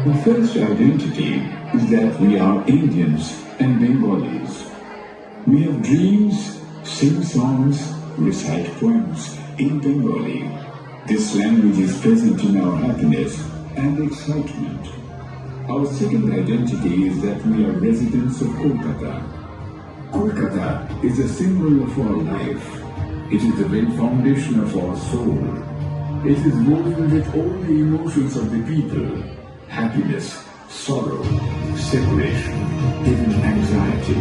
The first identity is that we are Indians and Bengalis. We have dreams, sing songs, recite poems in Bengali. This language is present in our happiness and excitement. Our second identity is that we are residents of Kolkata. Kolkata is a symbol of our life. It is the very foundation of our soul. It is woven with all the emotions of the people: happiness, sorrow, separation, even anxiety.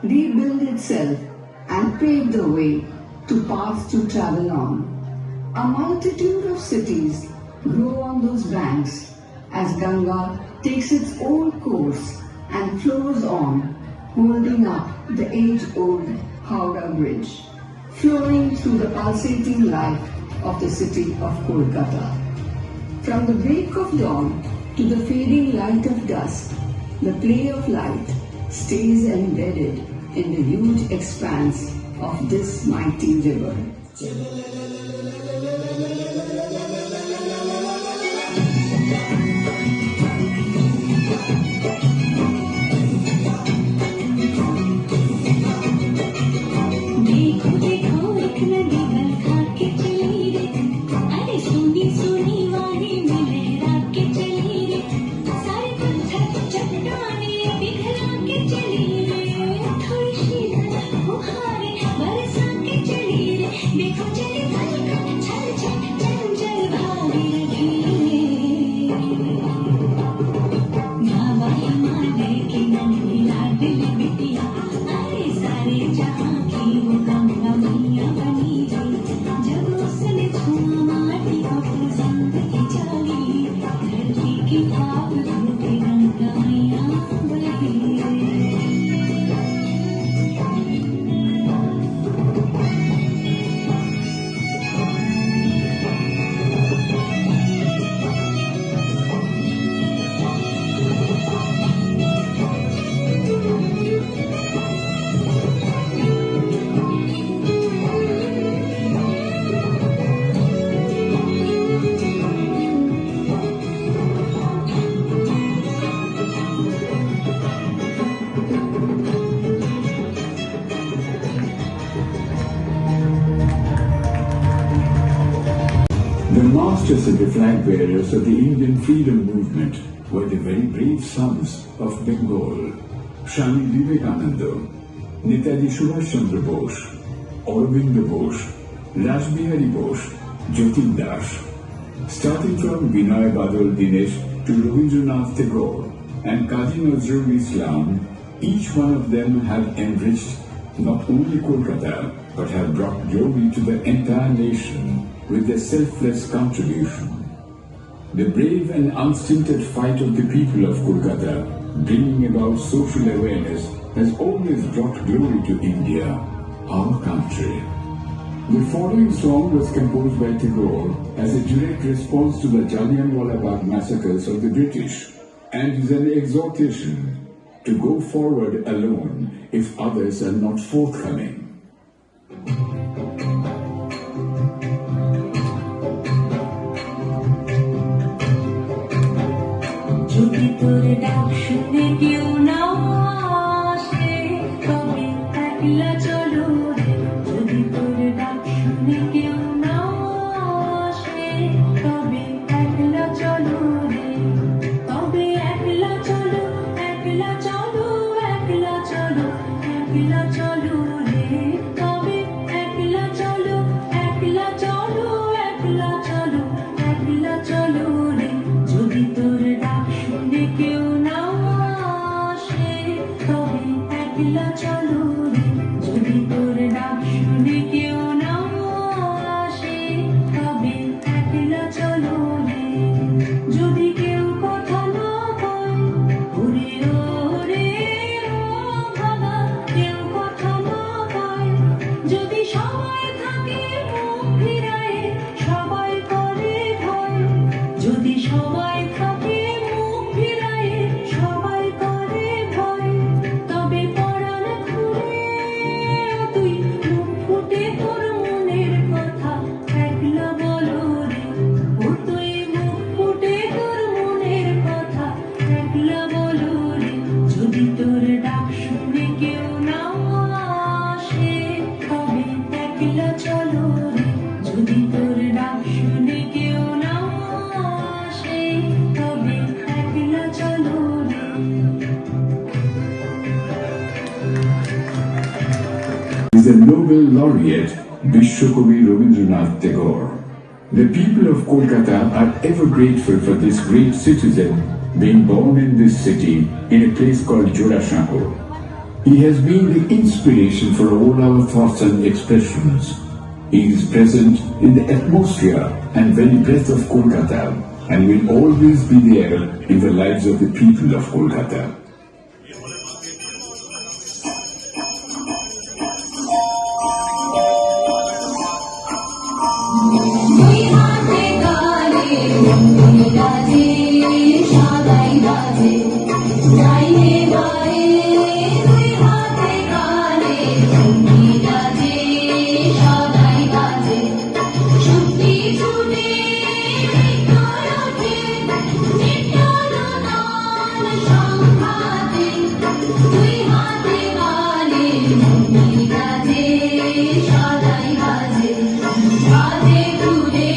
Rebuild itself and pave the way to paths to travel on. A multitude of cities grow on those banks as Ganga takes its own course and flows on, holding up the age-old Howrah Bridge, flowing through the pulsating life of the city of Kolkata. From the break of dawn to the fading light of dusk, the play of light stays embedded in the huge expanse of this mighty river. The masters of the flag bearers of the Indian freedom movement were the very brave sons of Bengal: Swami Vivekananda, Netaji Subhash Chandra Bose, Aurobindo Bose, Rajbihari Bose, Jatin Das. Starting from Binoy Badal Dinesh to Rabindranath Tagore and Kazi Nazrul Islam, each one of them have enriched not only Kolkata but have brought glory to the entire nation with their selfless contribution. The brave and unstinted fight of the people of Kolkata, bringing about social awareness has always brought glory to India, our country. The following song was composed by Tagore as a direct response to the Jallianwala Bagh massacres of the British and is an exhortation to go forward alone if others are not forthcoming. যদি তোর ডাক শুনে কেউ না আসে তবে একলা চলো রে। যদি তোর ডাক শুনে কেউ না আসে তবে একলা চলো রে। তবে একলা চলো, একলা চলো, একলা চলো, একলা চলো রে। তবে একলা চলো, একলা চলো, একলা চলো, একলা চলো রে। যদি তোর ডাক শুনে কেউ না আসে তবে একলা চলো রে। যদি তোর ডাক শুনে কেউ না আসে তবে একলা চলো রে। যদি কেউ কথা না কয় ওরে ওরে ও ভাবা, কেউ কথা না কয়, যদি সবাই থাকে মুখ ফিরায় সবাই করে ভয়। যদি সবাই থাকে মুখ ফিরায় সবাই করে ভয়, তবে পরাণ খুলে তুই মুখ ফুটে তোর মনের কথা একলা বলো রে। ও তুই মুখ ফুটে তোর মনের কথা একলা বলো রে। যদি তোর ডাক শুনে কেউ না আসে তবে একলা চলো রে। যদি তোর ডাক শুনে কেউ না আসে তবে একলা চলো রে। Is a Nobel laureate, Vishwakovi Rabindranath Tagore. The people of Kolkata are ever grateful for this great citizen being born in this city in a place called Jodashankar. He has been the inspiration for all our thoughts and expressions. He is present in the atmosphere and very breath of Kolkata and will always be there in the lives of the people of Kolkata. দুই হাতে গালে মন্দির রাজে সদাই রাজে যাইলে বারে। দুই হাতে গালে মন্দির রাজে সদাই রাজে শক্তি ছুটে বিকল ওঠে নিত্যল নাম সংঘাতে। দুই হাতে গালে মন্দির রাজে সদাই রাজে বাজে ঘুরে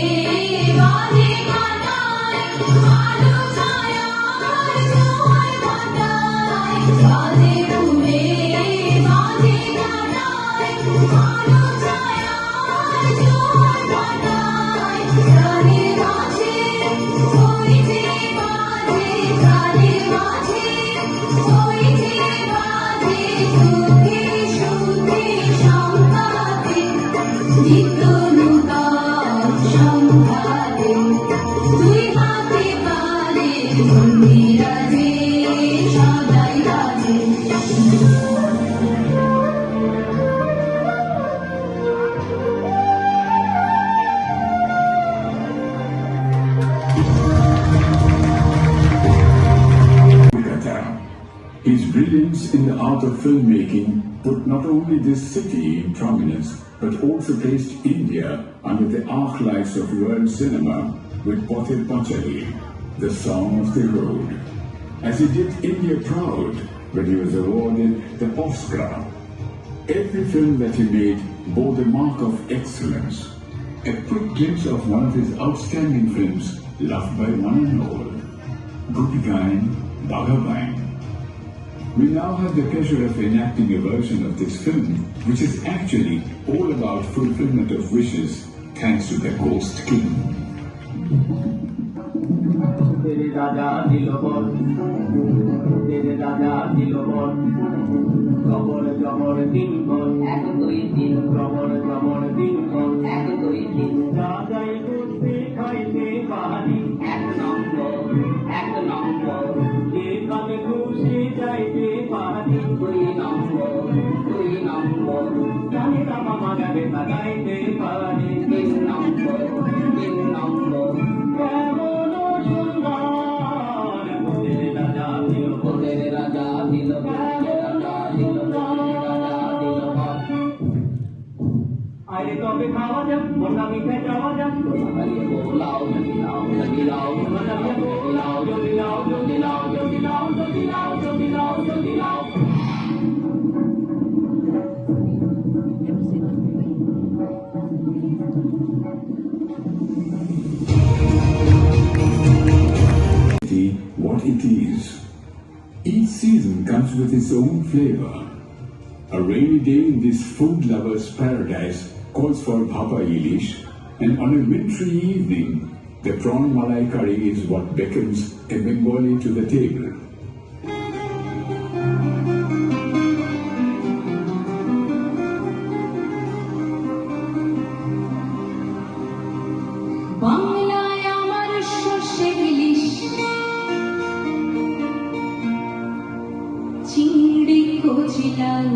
বাজে কানায় আলো ছায়ায় জোয়ার ভাটায়। বাজে ঘুরে বাজে কানায় আলো ছায়ায় জোয়ার ভাটায়। প্রাণের মাঝে ওই যে বাজে, প্রাণের মাঝে ওই যে বাজে সুখে সুখে সংঘাতে নিত্য নূতন সংঘাতে। দুই হাতে গালে মন্দির রাজে সদাই রাজে। Kolkata. His brilliance in the art of filmmaking put not only this city in prominence, but also placed India under the arc lights of world cinema with Pather Panchali, the song of the road. As he did India proud when he was awarded the Oscar. Every film that he made bore the mark of excellence. A quick glimpse of one of his outstanding films, loved by one and all, Gopi Gayan, Bhagavan. We now have the pleasure of enacting a version of this film, which is actually all about fulfillment of wishes thanks to the Ghost King. तेरे राजा नीलबन तेरे राजा नीलबन জবর জবর দিন বল এক দুই তিন জবর জবর দিন বল এক দুই তিন রাজাই করতে খাইতে পারি এক নম্বর যেখানে খুশি যাইতে পারি দুই নম্বর যাক মনটা মিঠে চাওয়া যাক লাগাইয়ে বোলাও যদি লাও যদি লাও লাগাইয়ে বোলাও যদি লাও যদি লাও যদি লাও যদি লাও যদি লাও যদি লাও What it is. Each season comes with its own flavor. A rainy day in this food lover's paradise calls for bhapa ilish, and on a wintry evening, the prawn malai curry is what beckons a Bengali to the table. বাংলায় আমার সর্ষে ইলিশ চিংড়ি কচিলাও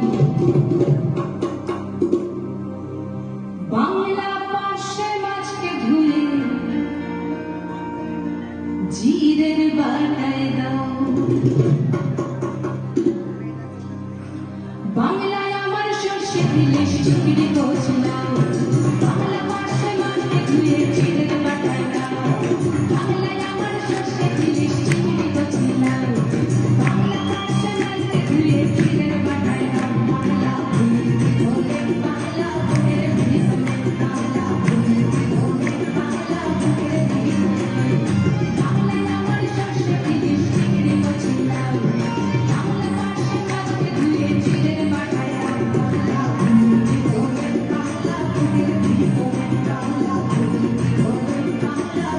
বাংলা পার্শে মাছকে ধুয়ে জিরের বাটায় দাও বাংলায় আমার সর্ষে ইলিশ চিংড়ি কচিলাও বাংলা পার্শে মাছকে ধুয়ে জিরের বাটায় দাও বাংলায় আমার সর্ষে ইলিশ চিংড়ি কচিলাও বাংলা পার্শে মাছকে ধুয়ে জিরের বাটায় দাও বাংলা বলে বাংলা বলে বাংলা বলে বাংলা বলে বাংলায় আমার সর্ষে ইলিশ চিংড়ি কচিলাও বাংলা পার্শে মাছকে ধুয়ে জিরের বাটায় দাও বাংলা বলে বাংলা বলে Bangla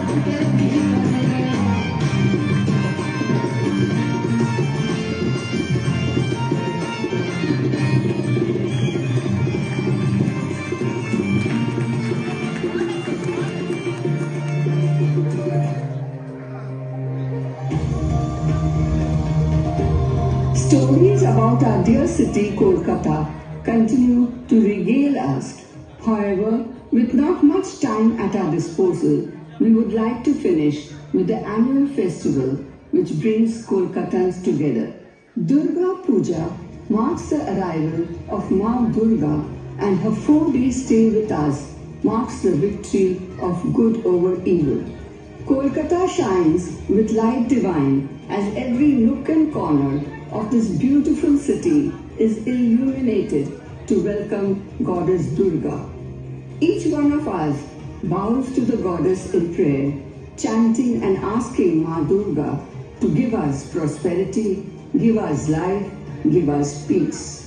Stories about our dear city, Kolkata, continue to regale us. However, with not much time at our disposal, we would like to finish with the annual festival which brings Kolkatans together. Durga Puja marks the arrival of Ma Durga, and her 4-day stay with us marks the victory of good over evil. Kolkata shines with light divine as every nook and corner of this beautiful city is illuminated to welcome Goddess Durga. Each one of us bows to the goddess in prayer, chanting and asking Ma Durga to give us prosperity, give us life, give us peace.